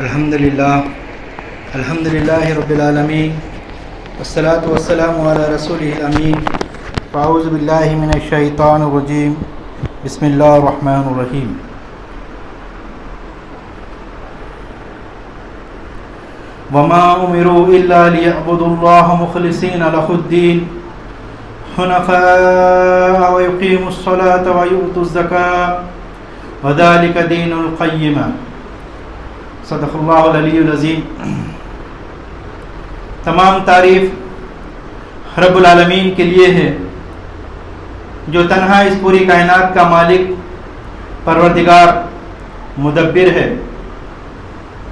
الحمدللہ رب العالمین والصلاة والسلام علی رسولہ الامین اعوذ باللہ من الشیطان الرجیم بسم اللہ الرحمن الرحیم وما امروا الا ليعبدوا اللہ مخلصین لہ الدین حنفاء ويقيموا الصلاة ويؤتوا الزکاة وذلك دین القیمہ صدق اللہ العلی العظیم۔ تمام تعریف رب العالمین کے لیے ہے جو تنہا اس پوری کائنات کا مالک، پروردگار، مدبر ہے۔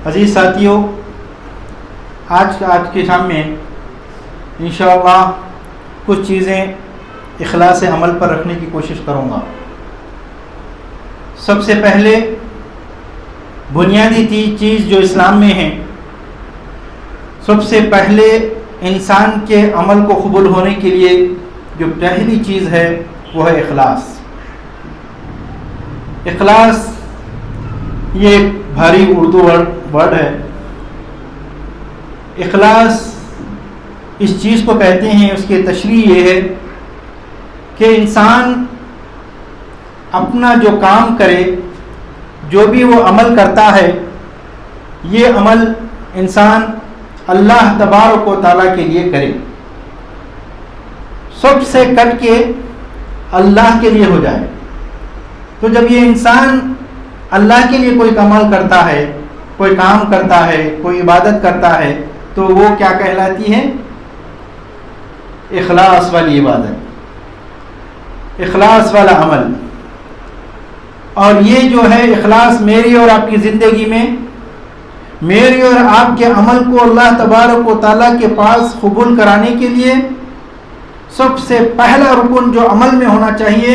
عزیز ساتھیوں، آج کی شام میں انشاءاللہ کچھ چیزیں اخلاص عمل پر رکھنے کی کوشش کروں گا۔ سب سے پہلے بنیادی چیز جو اسلام میں ہے، سب سے پہلے انسان کے عمل کو قبول ہونے کے لیے جو پہلی چیز ہے وہ ہے اخلاص۔ اخلاص یہ ایک بھاری اردو ورڈ ہے۔ اخلاص اس چیز کو کہتے ہیں، اس کی تشریح یہ ہے کہ انسان اپنا جو کام کرے، جو بھی وہ عمل کرتا ہے، یہ عمل انسان اللہ تبارک و تعالیٰ کے لیے کرے، سب سے کٹ کے اللہ کے لیے ہو جائے۔ تو جب یہ انسان اللہ کے لیے کوئی عمل کرتا ہے، کوئی کام کرتا ہے، کوئی عبادت کرتا ہے، تو وہ کیا کہلاتی ہے؟ اخلاص والی عبادت، اخلاص والا عمل۔ اور یہ جو ہے اخلاص میری اور آپ کی زندگی میں، میری اور آپ کے عمل کو اللہ تبارک و تعالیٰ کے پاس قبول کرانے کے لیے سب سے پہلا رکن جو عمل میں ہونا چاہیے،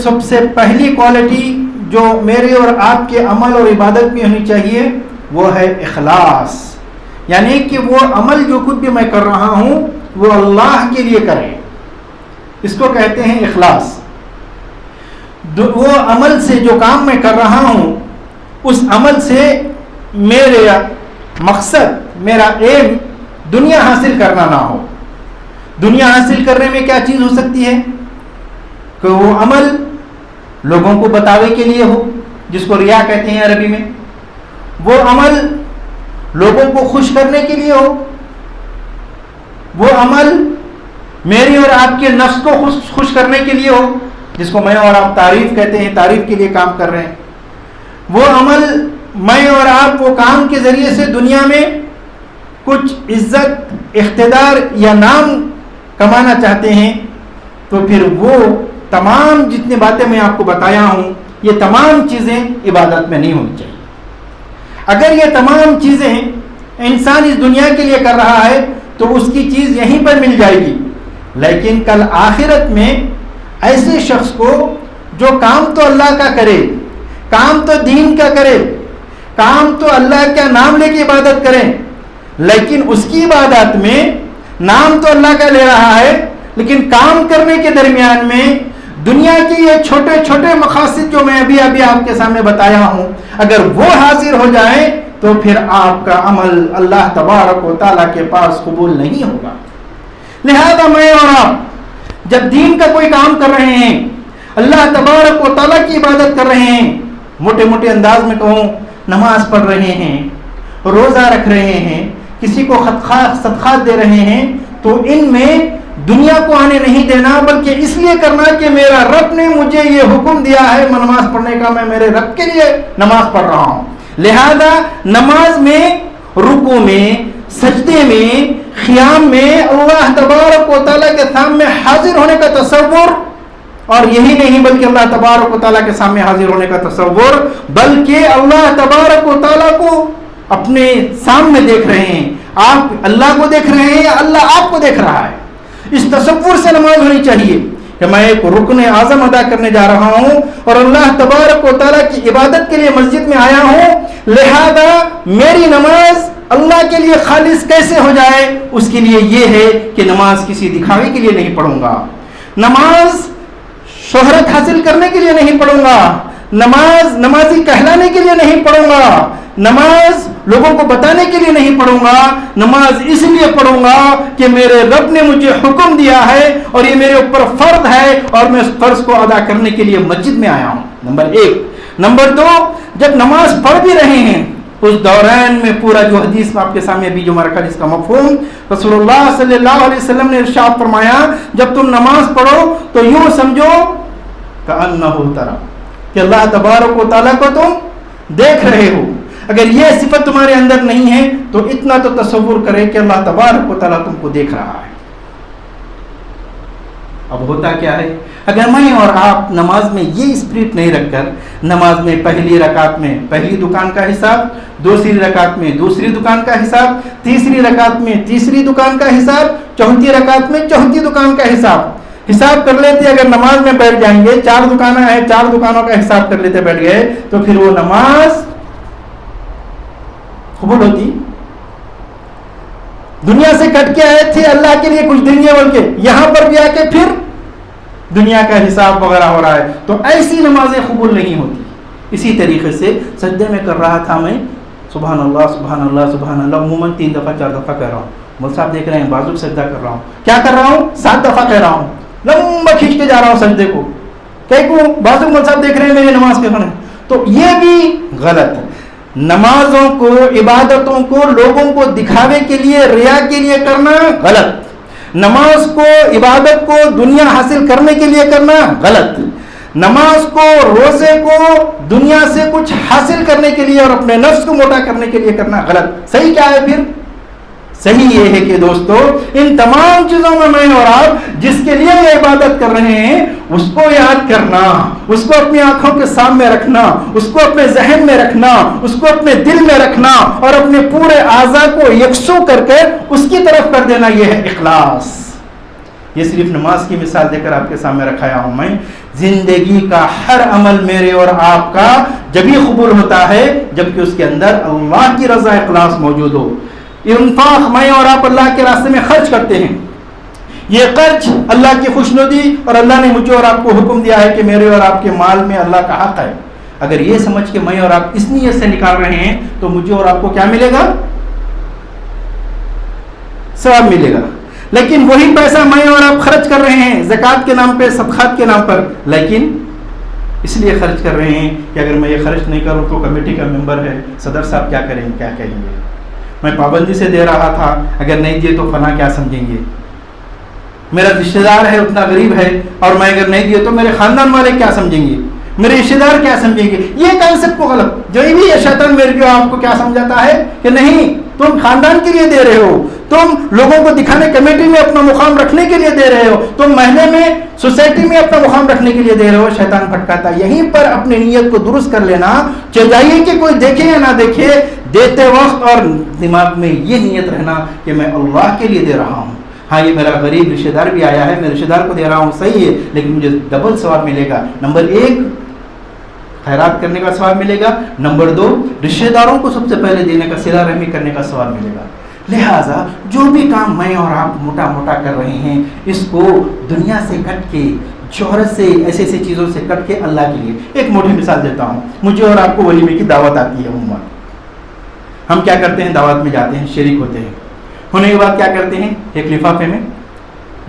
سب سے پہلی کوالٹی جو میرے اور آپ کے عمل اور عبادت میں ہونی چاہیے وہ ہے اخلاص۔ یعنی کہ وہ عمل جو کچھ بھی میں کر رہا ہوں وہ اللہ کے لیے کریں، اس کو کہتے ہیں اخلاص۔ وہ عمل سے جو کام میں کر رہا ہوں، اس عمل سے میرا مقصد، میرا ایم دنیا حاصل کرنا نہ ہو۔ دنیا حاصل کرنے میں کیا چیز ہو سکتی ہے؟ کہ وہ عمل لوگوں کو بتاوے کے لیے ہو، جس کو ریا کہتے ہیں عربی میں۔ وہ عمل لوگوں کو خوش کرنے کے لیے ہو، وہ عمل میری اور آپ کے نفس کو خوش کرنے کے لیے ہو، جس کو میں اور آپ تعریف کہتے ہیں، تعریف کے لیے کام کر رہے ہیں۔ وہ عمل میں اور آپ وہ کام کے ذریعے سے دنیا میں کچھ عزت، اقتدار یا نام کمانا چاہتے ہیں، تو پھر وہ تمام جتنی باتیں میں آپ کو بتایا ہوں، یہ تمام چیزیں عبادت میں نہیں ہونی چاہیے۔ اگر یہ تمام چیزیں انسان اس دنیا کے لیے کر رہا ہے تو اس کی چیز یہیں پر مل جائے گی، لیکن کل آخرت میں ایسے شخص کو جو کام تو اللہ کا کرے، کام تو دین کا کرے، کام تو اللہ کا نام لے کے عبادت کریں، لیکن اس کی عبادت میں نام تو اللہ کا لے رہا ہے، لیکن کام کرنے کے درمیان میں دنیا کے یہ چھوٹے چھوٹے مقاصد جو میں ابھی آپ کے سامنے بتایا ہوں، اگر وہ حاضر ہو جائیں تو پھر آپ کا عمل اللہ تبارک و تعالیٰ کے پاس قبول نہیں ہوگا۔ لہذا میں اور آپ جب دین کا کوئی کام کر رہے ہیں، اللہ تبارک و تعالیٰ کی عبادت کر رہے ہیں، موٹے موٹے انداز میں کہوں، نماز پڑھ رہے ہیں، روزہ رکھ رہے ہیں، کسی کو صدقات دے رہے ہیں، تو ان میں دنیا کو آنے نہیں دینا، بلکہ اس لیے کرنا کہ میرا رب نے مجھے یہ حکم دیا ہے نماز پڑھنے کا، میں میرے رب کے لیے نماز پڑھ رہا ہوں۔ لہذا نماز میں، رکوع میں، سجدے میں، قیام میں اللہ تبارک و تعالیٰ کے سامنے حاضر ہونے کا تصور، اور یہی نہیں بلکہ اللہ تبارک و تعالیٰ کے سامنے حاضر ہونے کا تصور، بلکہ اللہ تبارک و تعالیٰ کو اپنے سامنے دیکھ رہے ہیں، آپ اللہ کو دیکھ رہے ہیں یا اللہ آپ کو دیکھ رہا ہے، اس تصور سے نماز ہونی چاہیے کہ میں ایک رکن اعظم ادا کرنے جا رہا ہوں اور اللہ تبارک و تعالیٰ کی عبادت کے لیے مسجد میں آیا ہوں، لہذا میری نماز اللہ کے لیے خالص کیسے ہو جائے، اس کے لیے یہ ہے کہ نماز کسی دکھاوے کے لیے نہیں پڑھوں گا، نماز شہرت حاصل کرنے کے لیے نہیں پڑھوں گا، نمازی کہلانے کے لیے نہیں پڑھوں گا، نماز لوگوں کو بتانے کے لیے نہیں پڑھوں گا، نماز اس لیے پڑھوں گا کہ میرے رب نے مجھے حکم دیا ہے اور یہ میرے اوپر فرض ہے اور میں اس فرض کو ادا کرنے کے لیے مسجد میں آیا ہوں، نمبر 1۔ نمبر 2، جب نماز پڑھ بھی رہے ہیں اس دوران میں پورا جو حدیث میں آپ کے سامنے ابھی جو مرکز اس کا مفہوم رسول اللہ صلی اللہ علیہ وسلم نے ارشاد فرمایا، جب تم نماز پڑھو تو یوں سمجھو کأنہ ترا، کہ اللہ تبارک و تعالیٰ کو تم دیکھ رہے ہو۔ اگر یہ صفت تمہارے اندر نہیں ہے تو اتنا تو تصور کرے کہ اللہ تبارک و تعالیٰ تم کو دیکھ رہا ہے۔ اب ہوتا کیا ہے، اگر میں اور آپ نماز میں یہ اسپرٹ نہیں رکھ کر نماز میں پہلی رکعت میں پہلی دکان کا حساب، دوسری رکعت میں دوسری دکان کا حساب، تیسری رکعت میں تیسری دکان کا حساب، چوتھی رکعت میں چوتھی دکان کا حساب کر لیتے، اگر نماز میں بیٹھ جائیں گے، 4 دکانیں ہیں 4 دکانوں کا حساب کر لیتے بیٹھ گئے، تو پھر وہ نماز قبول ہوتی؟ دنیا سے کٹ کے آئے تھے اللہ کے لیے کچھ دن یہ بول کے، یہاں پر بھی آ کے پھر دنیا کا حساب وغیرہ ہو رہا ہے، تو ایسی نمازیں قبول نہیں ہوتی۔ اسی طریقے سے سجدے میں کر رہا تھا میں سبحان اللہ سبحان اللہ سبحان اللہ، عموماً 3 دفعہ 4 دفعہ کہہ رہا ہوں، مول صاحب دیکھ رہے ہیں بازو سجدہ کر رہا ہوں، کیا کر رہا ہوں 7 دفعہ کہہ رہا ہوں، لمبا کھینچتے جا رہا ہوں سجدے کو، کہ بازو مول صاحب دیکھ رہے ہیں میری نماز کے کھڑے، تو یہ بھی غلط ہے۔ نمازوں کو عبادتوں کو لوگوں کو دکھاوے کے لیے ریا کے لیے کرنا غلط، نماز کو عبادت کو دنیا حاصل کرنے کے لیے کرنا غلط، نماز کو روزے کو دنیا سے کچھ حاصل کرنے کے لیے اور اپنے نفس کو موٹا کرنے کے لیے کرنا غلط۔ صحیح کیا ہے پھر؟ صحیح یہ ہے کہ دوستو ان تمام چیزوں میں اور آپ جس کے لیے یہ عبادت کر رہے ہیں اس کو یاد کرنا، اس کو اپنی آنکھوں کے سامنے رکھنا، اس کو اپنے ذہن میں رکھنا، اس کو اپنے دل میں رکھنا اور اپنے پورے اعضاء کو یکسو کر کے اس کی طرف کر دینا، یہ ہے اخلاص۔ یہ صرف نماز کی مثال دے کر آپ کے سامنے رکھایا ہوں میں، زندگی کا ہر عمل میرے اور آپ کا جبھی قبول ہوتا ہے جبکہ اس کے اندر اللہ کی رضا اخلاص موجود ہو۔ انفاق میں اور آپ اللہ کے راستے میں خرچ کرتے ہیں، یہ خرچ اللہ کی خوشنودی اور اللہ نے مجھے اور آپ کو حکم دیا ہے کہ میرے اور آپ کے مال میں اللہ کا حق ہے، اگر یہ سمجھ کے میں اور آپ اس نیت سے نکال رہے ہیں تو مجھے اور آپ کو کیا ملے گا؟ ثواب ملے گا۔ لیکن وہی پیسہ میں اور آپ خرچ کر رہے ہیں زکوٰۃ کے نام پہ، صدقات کے نام پر، لیکن اس لیے خرچ کر رہے ہیں کہ اگر میں یہ خرچ نہیں کروں تو کمیٹی کا ممبر ہے صدر صاحب کیا کریں گے، کیا کہیں گے، میں پابندی سے دے رہا تھا اگر نہیں دیے تو فلاں کیا سمجھیں گے، میرا رشتہ دار ہے اتنا غریب ہے اور میں اگر نہیں دیے تو میرے خاندان والے کیا سمجھیں گے، میرے رشتہ دار کیا سمجھیں گے۔ یہ کانسیپٹ کو غلط، جو بھی یہ شیطان میرے کو آپ کو کیا سمجھاتا ہے کہ نہیں تم خاندان کے لیے دے رہے ہو، تم لوگوں کو دکھانے کمیٹی میں اپنا مقام رکھنے کے لیے دے رہے ہو، تم محلے میں سوسائٹی میں اپنا مقام رکھنے کے لیے دے رہے ہو، شیطان بھٹکاتا ہے۔ یہیں پر اپنی نیت کو درست کر لینا چاہیے کہ کوئی دیکھے یا نہ دیکھے، دیتے وقت اور دماغ میں یہ نیت رہنا کہ میں اللہ کے لیے دے رہا ہوں۔ ہاں یہ میرا غریب رشتہ دار بھی آیا ہے، میں رشتہ دار کو دے رہا ہوں صحیح ہے، لیکن مجھے ڈبل ثواب ملے گا۔ نمبر 1 خیرات کرنے کا ثواب ملے گا، نمبر 2 رشتہ داروں کو سب سے پہلے دینے کا صلہ رحمی کرنے کا ثواب ملے گا۔ لہٰذا جو بھی کام میں اور آپ موٹا موٹا کر رہے ہیں اس کو دنیا سے کٹ کے، شہرت سے، ایسے ایسے چیزوں سے کٹ کے اللہ کے لیے۔ ایک موٹی مثال دیتا ہوں، مجھے اور آپ کو ولیمے کی دعوت آتی ہے، عموماً ہم کیا کرتے ہیں، دعوت میں جاتے ہیں، شریک ہوتے ہیں، ہونے کے بعد کیا کرتے ہیں، ایک لفافے میں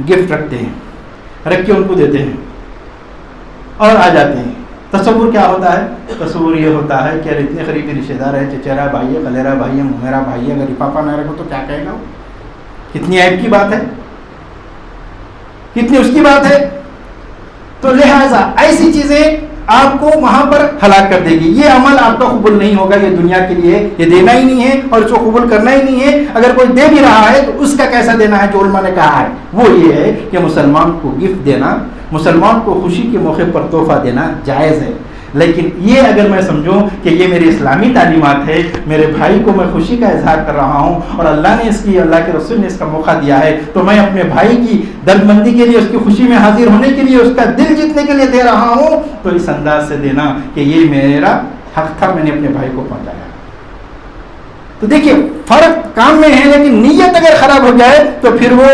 گفٹ رکھتے ہیں، رکھ کے ان کو دیتے ہیں اور آ جاتے ہیں۔ تصور کیا ہوتا ہے؟ تصور یہ ہوتا ہے کہ اتنے قریبی رشتہ دار ہے، چچیرا بھائی ہے، خلیرا بھائی ہے، میرا بھائی ہے، اگر لفافہ نہ رکھو تو کیا کہے گا، کتنی عیب کی بات ہے، کتنی اس کی بات ہے۔ تو لہٰذا ایسی چیزیں آپ کو وہاں پر ہلاک کر دے گی، یہ عمل آپ کا قبول نہیں ہوگا، یہ دنیا کے لیے یہ دینا ہی نہیں ہے اور اس کو قبول کرنا ہی نہیں ہے۔ اگر کوئی دے بھی رہا ہے تو اس کا کیسا دینا ہے، جو علماء نے کہا ہے وہ یہ ہے کہ مسلمان کو گفٹ دینا، مسلمان کو خوشی کے موقع پر تحفہ دینا جائز ہے، لیکن یہ اگر میں سمجھوں کہ یہ میری اسلامی تعلیمات ہے، میرے بھائی کو میں خوشی کا اظہار کر رہا ہوں اور اللہ نے اس کی، اللہ کے رسول نے اس کا موقع دیا ہے تو میں اپنے بھائی کی درد مندی کے لیے، اس کی خوشی میں حاضر ہونے کے لیے، اس کا دل جیتنے کے لیے دے رہا ہوں، تو اس انداز سے دینا کہ یہ میرا حق تھا، میں نے اپنے بھائی کو پہنچایا۔ تو دیکھیے فرق کام میں ہے، لیکن نیت اگر خراب ہو جائے تو پھر وہ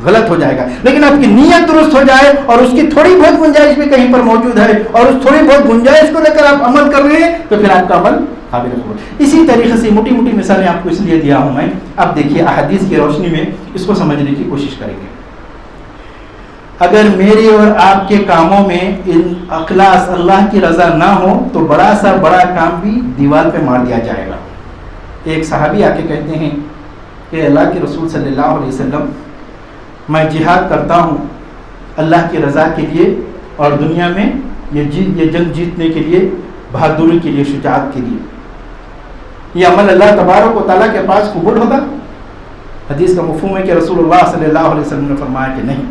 غلط ہو جائے گا. لیکن آپ کی نیت درست ہو جائے اور اس کی تھوڑی بہت گنجائش بھی کہیں پر موجود ہے اور اس تھوڑی بہت گنجائش کو لے کر آپ عمل کر رہے ہیں تو پھر آپ کا عمل قابل قبول. اسی طریقے سے موٹی موٹی مثالیں آپ کو اس لیے دیا ہوں میں. اب دیکھیے احادیث کی روشنی میں اس کو سمجھنے کی کوشش کریں گے. اگر میرے اور آپ کے کاموں میں اخلاص اللہ کی رضا نہ ہو تو بڑا سا بڑا کام بھی دیوار پہ مار دیا جائے گا. ایک صحابی آ کے کہتے ہیں کہ اللہ کے رسول صلی اللہ علیہ وسلم میں جہاد کرتا ہوں اللہ کی رضا کے لیے اور دنیا میں یہ جنگ جیتنے کے لیے, بہادری کے لیے, شجاعت کے لیے. یہ عمل اللہ تبارک و تعالیٰ کے پاس قبول ہوگا؟ حدیث کا مفہوم ہے کہ رسول اللہ صلی اللہ علیہ وسلم نے فرمایا کہ نہیں.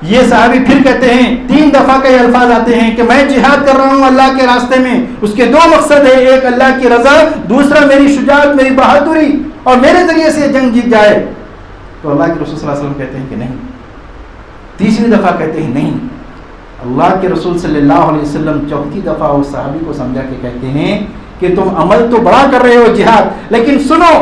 یہ صحابی پھر کہتے ہیں, 3 دفعہ کے الفاظ آتے ہیں کہ میں جہاد کر رہا ہوں اللہ کے راستے میں, اس کے 2 مقصد ہیں, ایک اللہ کی رضا, دوسرا میری شجاعت, میری بہادری, اور میرے ذریعے سے یہ جنگ جیت جائے. تو اللہ کے رسول صلی اللہ علیہ وسلم کہتے ہیں کہ نہیں. تیسری دفعہ کہتے ہیں نہیں. اللہ کے رسول صلی اللہ علیہ وسلم چوتھی دفعہ اس صحابی کو سمجھا کے کہتے ہیں کہ تم عمل تو بڑا کر رہے ہو جہاد, لیکن سنو,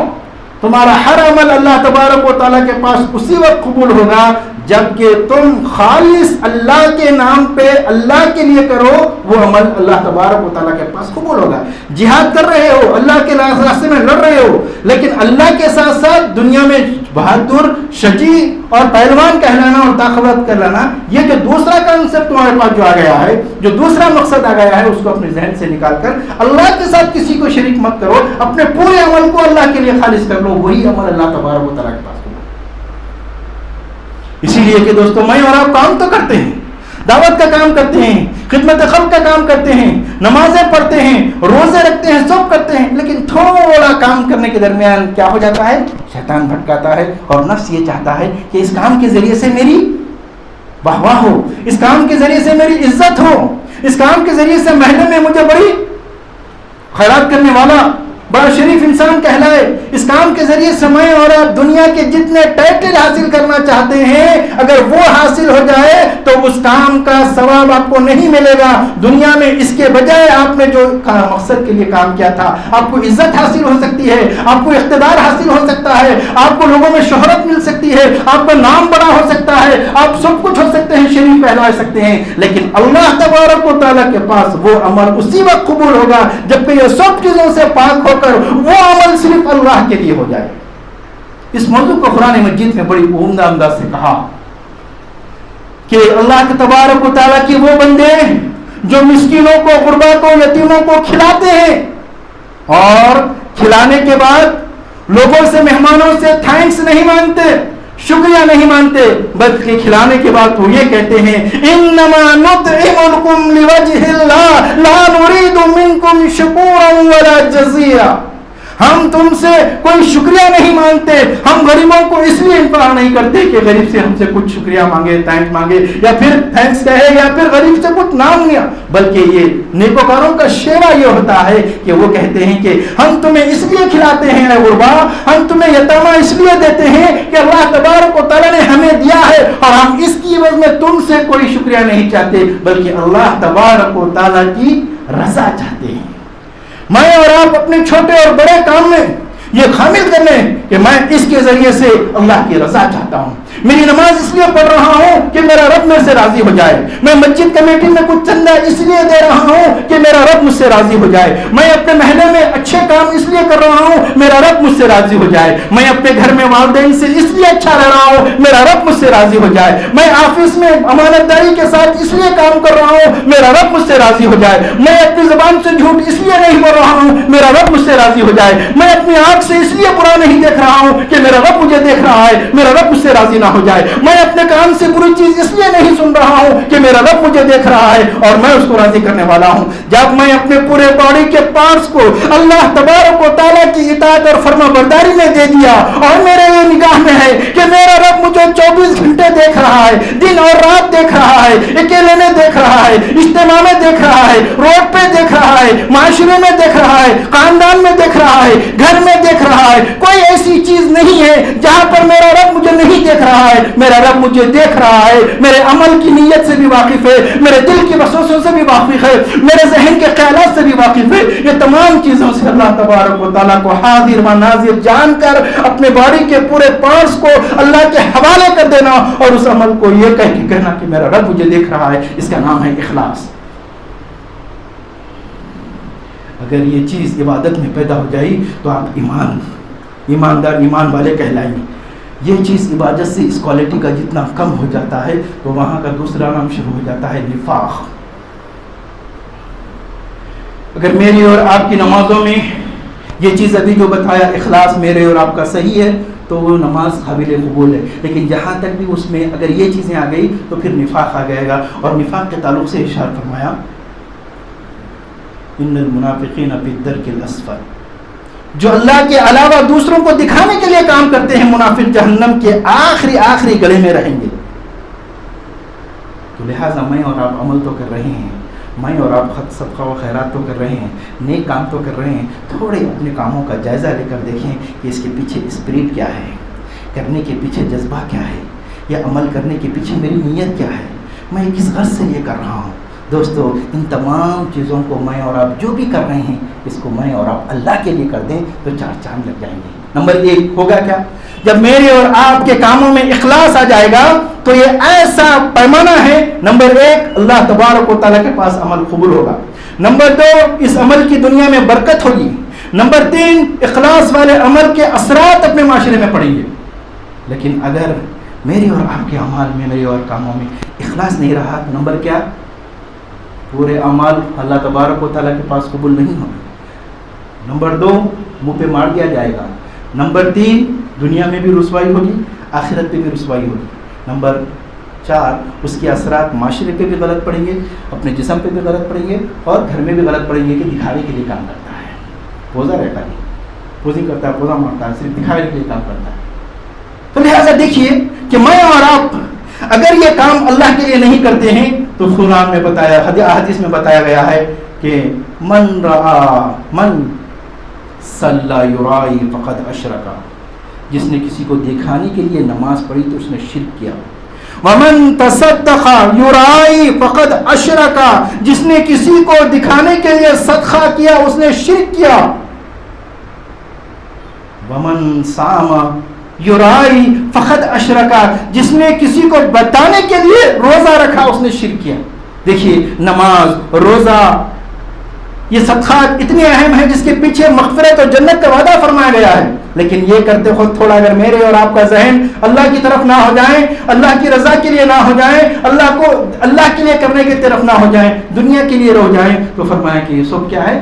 تمہارا ہر عمل اللہ تبارک و تعالیٰ کے پاس اسی وقت قبول ہوگا جبکہ تم خالص اللہ کے نام پہ اللہ کے لیے کرو, وہ عمل اللہ تبارک و تعالیٰ کے پاس قبول ہوگا. جہاد کر رہے ہو, اللہ کے راستے میں لڑ رہے ہو, لیکن اللہ کے ساتھ ساتھ دنیا میں بہادر, شجاع اور پہلوان کہلانا اور طاقتور کہلانا, یہ جو دوسرا کنسپٹ تمہارے پاس جو آ گیا ہے, جو دوسرا مقصد آ گیا ہے, اس کو اپنے ذہن سے نکال کر اللہ کے ساتھ کسی کو شریک مت کرو, اپنے پورے عمل کو اللہ کے لیے خالص کر لو, وہی عمل اللہ تبارک و تعالیٰ کے پاس. اسی لیے کہ دوستو میں اور آپ کام تو کرتے ہیں, دعوت کا کام کرتے ہیں, خدمت خلق کا کام کرتے ہیں, نمازیں پڑھتے ہیں, روزے رکھتے ہیں, سب کرتے ہیں, لیکن تھوڑا کام کرنے کے درمیان کیا ہو جاتا ہے, شیطان بھٹکاتا ہے اور نفس یہ چاہتا ہے کہ اس کام کے ذریعے سے میری واہ واہ ہو, اس کام کے ذریعے سے میری عزت ہو, اس کام کے ذریعے سے محلے میں مجھے بڑی خیرات کرنے والا, بڑا شریف انسان کہلائے. اس کام کے ذریعے سے میں اور آپ دنیا کے جتنے ٹائٹل حاصل کرنا چاہتے ہیں, اگر وہ حاصل ہو جائے تو اس کام کا ثواب آپ کو نہیں ملے گا دنیا میں. اس کے بجائے آپ نے جو مقصد کے لیے کام کیا تھا, آپ کو عزت حاصل ہو سکتی ہے, آپ کو اقتدار حاصل ہو سکتا ہے, آپ کو لوگوں میں شہرت مل سکتی ہے, آپ کا نام بڑا ہو سکتا ہے, آپ سب کچھ ہو سکتے ہیں, شریف کہلا سکتے ہیں, لیکن اللہ تبارک و تعالیٰ کے پاس وہ عمل اسی وقت قبول ہوگا جبکہ یہ سب چیزوں سے پاک ہو کر وہ عمل صرف اللہ کے لیے ہو جائے. اس موضوع کو قرآن مجید میں بڑی عمدہ انداز سے کہا کہ اللہ کے تبارک و تعالیٰ کے وہ بندے جو مسکینوں کو, غربا کو, یتیموں کو کھلاتے ہیں اور کھلانے کے بعد لوگوں سے, مہمانوں سے تھینکس نہیں مانگتے, شکریہ نہیں مانتے, بلکہ کھلانے کے بعد وہ یہ کہتے ہیں انما نطعمکم لوجہ اللہ لا نريد منکم شکورا ولا جزیہ. ہم تم سے کوئی شکریہ نہیں مانگتے, ہم غریبوں کو اس لیے انفراح نہیں کرتے کہ غریب سے ہم سے کچھ شکریہ مانگے, تھینکس مانگے, یا پھر تھینکس کہے, یا پھر غریب سے کچھ نام لیا, بلکہ یہ نیکوکاروں کا شیوا یہ ہوتا ہے کہ وہ کہتے ہیں کہ ہم تمہیں اس لیے کھلاتے ہیں اے غربا, ہم تمہیں یتامہ اس لیے دیتے ہیں کہ اللہ تبارک و تعالیٰ نے ہمیں دیا ہے اور ہم اس کی عوض میں تم سے کوئی شکریہ نہیں چاہتے بلکہ اللہ تبارک و تعالیٰ کی رضا چاہتے ہیں. میں اور آپ اپنے چھوٹے اور بڑے کام میں یہ خامل کر لیں کہ میں اس کے ذریعے سے اللہ کی رضا چاہتا ہوں. میری نماز اس لیے پڑھ رہا ہوں کہ میرا رب مجھ سے راضی ہو جائے. میں مسجد کمیٹی میں کچھ چندہ اس لیے دے رہا ہوں کہ میرا رب مجھ سے راضی ہو جائے. میں اپنے محلے میں اچھے کام اس لیے کر رہا ہوں میرا رب مجھ سے راضی ہو جائے. میں اپنے گھر میں والدین سے اس لیے اچھا رہ رہا ہوں میرا رب مجھ سے راضی ہو جائے. میں آفس میں امانت داری کے ساتھ اس لیے کام کر رہا ہوں میرا رب مجھ سے راضی ہو جائے. میں اپنی زبان سے جھوٹ اس لیے نہیں بول رہا ہوں میرا رب مجھ سے راضی ہو جائے. میں اپنی آنکھ سے اس لیے برا نہیں دیکھ رہا ہوں کہ میرا رب مجھے دیکھ رہا ہے میرا رب مجھ سے راضی نہ ہو جائے. میں اپنے کان سے بری چیز اس لیے نہیں سن رہا ہوں کہ میرا رب مجھے دیکھ رہا ہے اور میں اس کو راضی کرنے والا ہوں. جب میں اپنے پورے باڈی کے پارٹس کو اللہ تبارک و تعالیٰ کی اطاعت اور فرما برداری میں دے دیا اور میرے یہ نگاہ میں ہے کہ میرا رب مجھے 24 گھنٹے دیکھ رہا ہے, دن اور رات دیکھ رہا ہے, اکیلے میں دیکھ رہا ہے, اجتماع میں دیکھ رہا ہے, روڈ پہ دیکھ رہا ہے, معاشرے میں دیکھ رہا ہے, خاندان میں دیکھ رہا ہے, گھر میں دیکھ دیکھ رہا ہے. کوئی ایسی چیز نہیں ہے جہاں پر میرا رب مجھے نہیں دیکھ رہا ہے. میرا رب مجھے دیکھ رہا ہے, میرے عمل کی نیت سے بھی واقف ہے, میرے دل کی وسوسوں سے بھی واقف ہے, میرے ذہن کے خیالات سے بھی واقف ہے. یہ تمام چیزوں سے اللہ تبارک و تعالیٰ کو حاضر و ناظر جان کر اپنے باڈی کے پورے پارٹس کو اللہ کے حوالے کر دینا اور اس عمل کو یہ کہہ کے کہنا کہ میرا رب مجھے دیکھ رہا ہے, اس کا نام ہے اخلاص. اگر یہ چیز عبادت میں پیدا ہو جائے تو آپ ایماندار, ایمان والے کہلائیں گے. یہ چیز عبادت سے اس کوالٹی کا جتنا کم ہو جاتا ہے تو وہاں کا دوسرا نام شروع ہو جاتا ہے نفاق. اگر میری اور آپ کی نمازوں میں یہ چیز ابھی جو بتایا اخلاص میرے اور آپ کا صحیح ہے تو وہ نماز قابل قبول ہے, لیکن جہاں تک بھی اس میں اگر یہ چیزیں آ گئی تو پھر نفاق آ جائے گا. اور نفاق کے تعلق سے ارشاد فرمایا ان المنافقین فی الدرک الاسفل, جو اللہ کے علاوہ دوسروں کو دکھانے کے لیے کام کرتے ہیں منافق جہنم کے آخری گڑھے میں رہیں گے. تو لہٰذا میں اور آپ عمل تو کر رہے ہیں, میں اور آپ صدقہ و خیرات تو کر رہے ہیں, نیک کام تو کر رہے ہیں, تھوڑے اپنے کاموں کا جائزہ لے کر دیکھیں کہ اس کے پیچھے اسپرٹ کیا ہے, کرنے کے پیچھے جذبہ کیا ہے, یا عمل کرنے کے پیچھے میری نیت کیا ہے, میں کس غرض سے یہ کر رہا ہوں. دوستو ان تمام چیزوں کو میں اور آپ جو بھی کر رہے ہیں اس کو میں اور آپ اللہ کے لیے کر دیں تو 4 چاند لگ جائیں گے. نمبر 1 ہوگا کیا, جب میرے اور آپ کے کاموں میں اخلاص آ جائے گا تو یہ ایسا پیمانہ ہے. نمبر 1 اللہ تبارک و تعالیٰ کے پاس عمل قبول ہوگا. نمبر 2 اس عمل کی دنیا میں برکت ہوگی. نمبر 3 اخلاص والے عمل کے اثرات اپنے معاشرے میں پڑیں گے. لیکن اگر میرے اور آپ کے اعمال میں, میرے اور کاموں میں اخلاص نہیں رہا تو نمبر کیا, پورے اعمال اللہ تبارک و تعالیٰ کے پاس قبول نہیں ہوں گے. نمبر 2 منہ پہ مار دیا جائے گا. نمبر 3 دنیا میں بھی رسوائی ہوگی, آخرت پہ بھی رسوائی ہوگی. نمبر 4 اس کے اثرات معاشرے پہ بھی غلط پڑیں گے, اپنے جسم پہ بھی غلط پڑیں گے, اور گھر میں بھی غلط پڑیں گے کہ دکھاوے کے لیے کام کرتا ہے, پوزا رہتا ہے, پوزنگ کرتا ہے, پوزا مارتا ہے, صرف دکھاوے کے لیے کام کرتا ہے. تو لہٰذا دیکھیے کہ میں اور آپ اگر یہ کام اللہ کے لیے نہیں کرتے ہیں تو قرآن میں بتایا, حدیث میں بتایا گیا ہے کہ من صلی یرائی فقد اشرک, جس نے کسی کو دکھانے کے لیے نماز پڑھی تو اس نے شرک کیا. ومن تصدق یرائی فقد اشرک, جس نے کسی کو دکھانے کے لیے صدقہ کیا اس نے شرک کیا. ومن صام یرائی فقد اشرکا, جس نے کسی کو بتانے کے لیے روزہ رکھا اس نے شرک کیا. دیکھیے نماز, روزہ, یہ صدقات اتنے اہم ہیں جس کے پیچھے مغفرت اور جنت کا وعدہ فرمایا گیا ہے. لیکن یہ کرتے وقت تھوڑا اگر میرے اور آپ کا ذہن اللہ کی طرف نہ ہو جائیں, اللہ کی رضا کے لیے نہ ہو جائیں, اللہ کے لیے کرنے کی طرف نہ ہو جائیں, دنیا کے لیے رہ جائیں, تو فرمایا کہ یہ سب کیا ہے,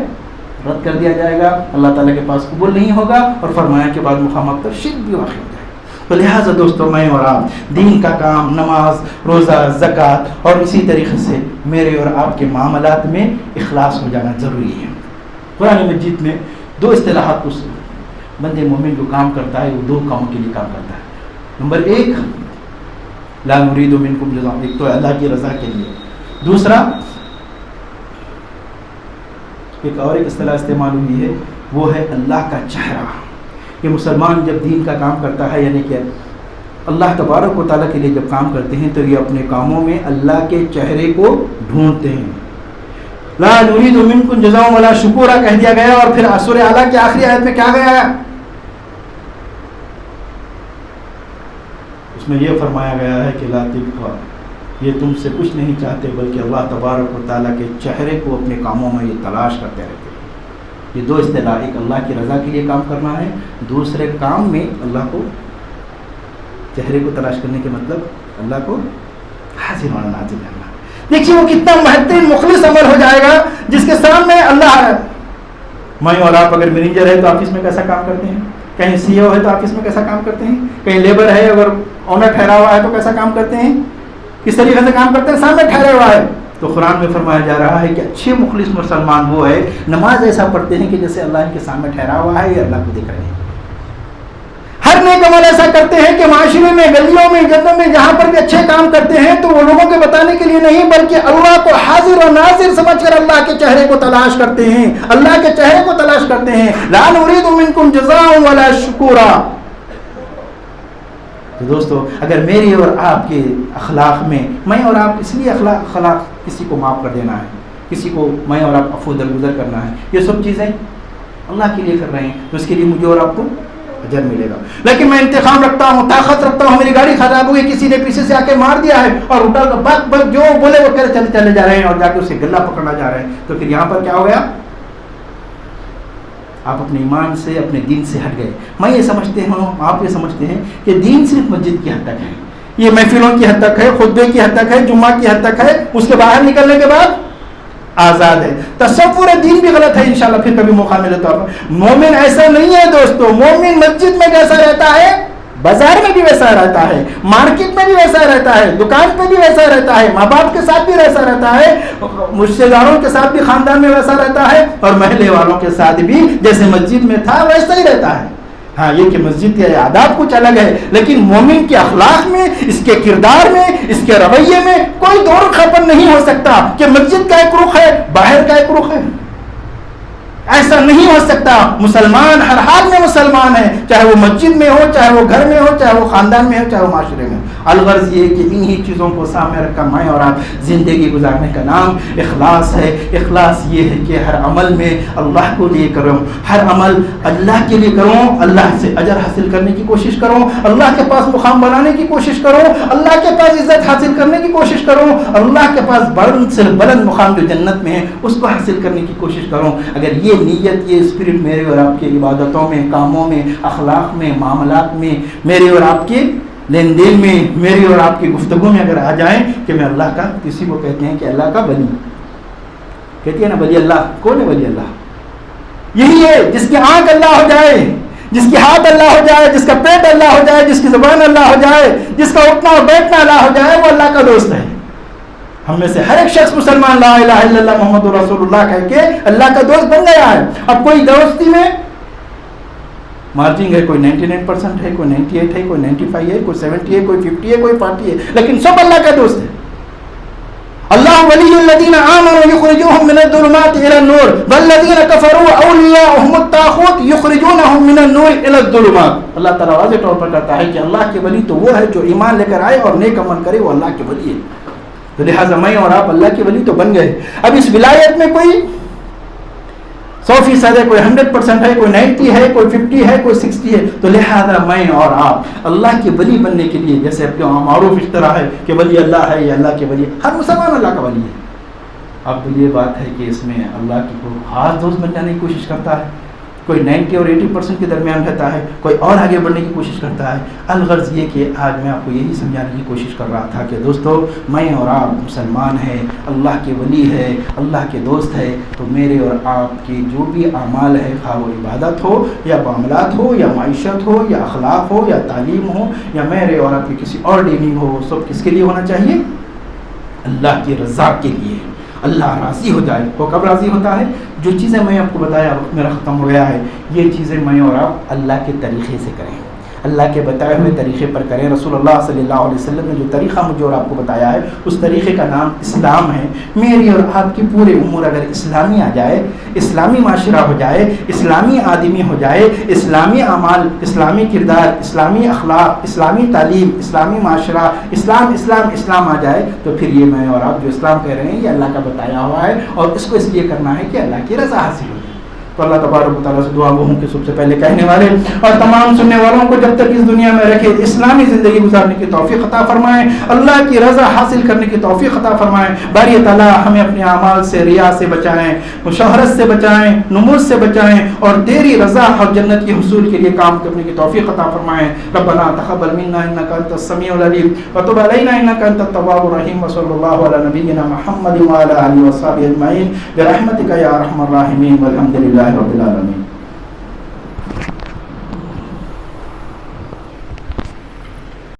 رد کر دیا جائے گا, اللہ تعالیٰ کے پاس قبول نہیں ہوگا. اور فرمایا کہ بعد مقامات پر شرک بھی واقع ہو جائے. تو لہٰذا دوستو میں اور آپ دین کا کام, نماز, روزہ, زکوٰۃ اور اسی طریقے سے میرے اور آپ کے معاملات میں اخلاص ہو جانا ضروری ہے. قرآن مجید میں 2 اصطلاحات اس بندے مومن جو کام کرتا ہے وہ 2 کاموں کے لیے کام کرتا ہے. نمبر 1 لا نرید منکم جزاء, ایک تو اللہ کی رضا کے لیے. دوسرا ایک اور ایک اصطلاح استعمال ہوئی ہے, وہ ہے اللہ کا چہرہ. یہ مسلمان جب دین کا کام کرتا ہے, یعنی کہ اللہ تبارک و تعالیٰ کے لیے جب کام کرتے ہیں تو یہ اپنے کاموں میں اللہ کے چہرے کو ڈھونڈتے ہیں. لا نرید منکم جزاء ولا شکورا کہہ دیا گیا, اور پھر سورہ اعلیٰ کی آخری آیت میں کیا گیا ہے, اس میں یہ فرمایا گیا ہے کہ لا تبقى, یہ تم سے کچھ نہیں چاہتے بلکہ اللہ تبارک و تعالیٰ کے چہرے کو اپنے کاموں میں یہ تلاش کرتے رہتے ہیں. یہ 2 اصطلاح, ایک اللہ کی رضا کے لیے کام کرنا ہے, دوسرے کام میں اللہ کو چہرے کو تلاش کرنے کے مطلب اللہ کو حاضر ہونا, نازل کرنا. دیکھیے وہ کتنا بہترین مخلص عمل ہو جائے گا جس کے سامنے اللہ ہے. میں اور آپ اگر مینیجر ہے تو آفس میں کیسا کام کرتے ہیں, کہیں سی او ہے تو آفس میں کیسا کام کرتے ہیں, کہیں لیبر ہے اگر آنر ٹھہرا ہوا ہے تو کیسا کام کرتے ہیں, کس طریقے سے کام کرتے ہیں, سامنے ٹھہرا ہوا ہے. تو قرآن میں فرمایا جا رہا ہے کہ اچھے مخلص مسلمان وہ ہے نماز ایسا پڑھتے ہیں کہ جیسے اللہ ان کے سامنے ٹھہرا ہوا ہے یا اللہ کو دیکھ رہے ہیں. ہر نیک عمل ایسا کرتے ہیں کہ معاشرے میں, گلیوں میں, جگہوں میں جہاں پر بھی اچھے کام کرتے ہیں تو وہ لوگوں کے بتانے کے لیے نہیں بلکہ اللہ کو حاضر و ناظر سمجھ کر اللہ کے چہرے کو تلاش کرتے ہیں, اللہ کے چہرے کو تلاش کرتے ہیں لا نريد منكم جزاء ولا شکورا. تو دوستو اگر میری اور آپ کے اخلاق میں اور آپ اس لیے اخلاق کسی کو معاف کر دینا ہے, کسی کو میں اور آپ عفو درگزر کرنا ہے, یہ سب چیزیں اللہ کے لیے کر رہے ہیں تو اس کے لیے مجھے اور آپ کو اجر ملے گا. لیکن میں انتقام رکھتا ہوں, طاقت رکھتا ہوں, میری گاڑی خراب ہوئی, کسی نے پیچھے سے آ کے مار دیا ہے اور اٹھا کر بک بک جو بولے وہ کرے چلے جا رہے ہیں اور جا کے اسے گلا پکڑنا جا رہے ہیں, تو پھر یہاں پر کیا ہو گیا؟ آپ اپنے ایمان سے اپنے دین سے ہٹ گئے. میں یہ سمجھتے ہوں, آپ یہ سمجھتے ہیں کہ دین صرف مسجد کی حد تک ہے, یہ محفلوں کی حد تک ہے, خطبے کی حد تک ہے, جمعہ کی حد تک ہے, اس کے باہر نکلنے کے بعد آزاد ہے. تصور دین بھی غلط ہے, انشاءاللہ پھر کبھی موقع ملے تو. مومن ایسا نہیں ہے دوستو, مومن مسجد میں جیسا رہتا ہے بازار میں بھی ویسا رہتا ہے, مارکیٹ میں بھی ویسا رہتا ہے, دکان پہ بھی ویسا رہتا ہے, ماں باپ کے ساتھ بھی ویسا رہتا ہے, رشتے داروں کے ساتھ بھی خاندان میں ویسا رہتا ہے, اور محلے والوں کے ساتھ بھی جیسے مسجد میں تھا ویسا ہی رہتا ہے. ہاں یہ کہ مسجد کے آداب کچھ الگ ہے, لیکن مومن کے اخلاق میں, اس کے کردار میں, اس کے رویے میں کوئی دو رخ پر نہیں ہو سکتا کہ مسجد کا ایک رخ ہے باہر کا ایک رخ ہے. ایسا نہیں ہو سکتا. مسلمان ہر حال میں مسلمان ہے, چاہے وہ مسجد میں ہو, چاہے وہ گھر میں ہو, چاہے وہ خاندان میں ہو, چاہے وہ معاشرے میں. الغرض یہ کہ انہی چیزوں کو سامنے رکھ کر میں اور آپ زندگی گزارنے کا نام اخلاص ہے. اخلاص یہ ہے کہ ہر عمل میں اللہ کو لیے کروں, ہر عمل اللہ کے لیے کروں, اللہ سے اجر حاصل کرنے کی کوشش کروں, اللہ کے پاس مقام بنانے کی کوشش کروں, اللہ کے پاس عزت حاصل کرنے کی کوشش کروں, اللہ کے پاس بلند سے بلند مقام جو جنت میں ہے اس کو حاصل کرنے کی کوشش کروں. اگر یہ نیت, یہ اسپرٹ میرے اور آپ کی عبادتوں میں, کاموں میں, اخلاق میں, معاملات میں, میرے اور آپ کے لین دین میں, میری اور آپ کی گفتگو میں اگر آ جائیں کہ میں اللہ کا, کسی کو کہتے ہیں کہ اللہ کا ولی, کہتی ہے نا ولی اللہ. کون ہے ولی اللہ؟ یہی ہے جس کی آنکھ اللہ ہو جائے, جس کی ہاتھ اللہ ہو جائے, جس کا پیٹ اللہ ہو جائے, جس کی زبان اللہ ہو جائے, جس کا اٹھنا اور بیٹھنا اللہ ہو جائے, وہ اللہ کا دوست ہے. ہم میں سے ہر ایک شخص مسلمان لا الہ الا اللہ محمد رسول اللہ کہہ کے اللہ کا دوست بن گیا ہے. اب کوئی دوستی میں مارجنگ ہے, کوئی 99% ہے, کوئی 98 ہے, کوئی 95 ہے, کوئی 70 ہے, کوئی 50 ہے, کوئی 40 ہے, لیکن سب اللہ کا دوست ہے. اللہ ولی الذین آمنوا یخرجوہم من الظلمات الی النور والذین کفروا اولیاءهم الطاغوت یخرجونہم من النور الی الظلمات. اللہ تعالیٰ واضح طور پر کہتا ہے کہ اللہ کے ولی تو وہ ہے جو ایمان لے کر آئے اور نیک عمل کرے, وہ اللہ کے ولی ہے. تو لہٰذا میں اور آپ اللہ کے ولی تو بن گئے. اب اس ولایت میں کوئی 100% ہے, کوئی 100% ہے, کوئی 90 ہے, کوئی 50 ہے, کوئی 60 ہے. تو لہٰذا میں اور آپ اللہ کے ولی بننے کے لیے, جیسے اب معروف اس طرح ہے کہ ولی اللہ ہے, یہ اللہ کے ولی, ہر مسلمان اللہ کا ولی ہے. اب یہ بات ہے کہ اس میں اللہ کی کوئی خاص دوست بن جانے کی کوشش کرتا ہے, کوئی 90 اور 80% کے درمیان رہتا ہے, کوئی اور آگے بڑھنے کی کوشش کرتا ہے. الغرض یہ کہ آج میں آپ کو یہی سمجھانے کی کوشش کر رہا تھا کہ دوستو میں اور آپ مسلمان ہیں, اللہ کے ولی ہے, اللہ کے دوست ہے. تو میرے اور آپ کے جو بھی اعمال ہے, خواہ وہ عبادت ہو یا معاملات ہو یا معیشت ہو یا اخلاق ہو یا تعلیم ہو یا میرے اور آپ کی کسی اور ڈیلنگ ہو, سب کس کے لیے ہونا چاہیے؟ اللہ کی رضا کے لیے. اللہ راضی ہو جائے. وہ کب راضی ہوتا ہے؟ جو چیزیں میں آپ کو بتایا, وقت میرا ختم ہو گیا ہے, یہ چیزیں میں اور آپ اللہ کے طریقے سے کریں, اللہ کے بتائے ہوئے طریقے پر کریں. رسول اللہ صلی اللہ علیہ وسلم نے جو طریقہ مجھے اور آپ کو بتایا ہے, اس طریقے کا نام اسلام ہے. میری اور آپ کی پورے امور اگر اسلامی آ جائے, اسلامی معاشرہ ہو جائے, اسلامی آدمی ہو جائے, اسلامی اعمال, اسلامی کردار, اسلامی اخلاق, اسلامی تعلیم, اسلامی معاشرہ, اسلام اسلام اسلام آ جائے, تو پھر یہ میں اور آپ جو اسلام کہہ رہے ہیں یہ اللہ کا بتایا ہوا ہے, اور اس کو اس لیے کرنا ہے کہ اللہ کی رضا حاصل ہو. تو اللہ تبارک و تعالیٰ سے دعا گو ہوں کہ سب سے پہلے کہنے والے اور تمام سننے والوں کو جب تک اس دنیا میں رکھے اسلامی زندگی گزارنے کی توفیق عطا فرمائیں, اللہ کی رضا حاصل کرنے کی توفیق عطا فرمائیں. باری تعالیٰ ہمیں اپنے اعمال سے, ریا سے بچائیں, شہرت سے بچائیں, نموز سے بچائیں, اور تیری رضا اور جنت کے حصول کے لیے کام کرنے کی توفیق عطا فرمائیں. ربنا تقبل منا انك انت السميع العليم وتب علينا انك انت التواب الرحيم وصلى الله على نبينا محمد وعلى اله وصحبه اجمعين برحمتك يا ارحم الراحمين والحمد لله رب العالمين.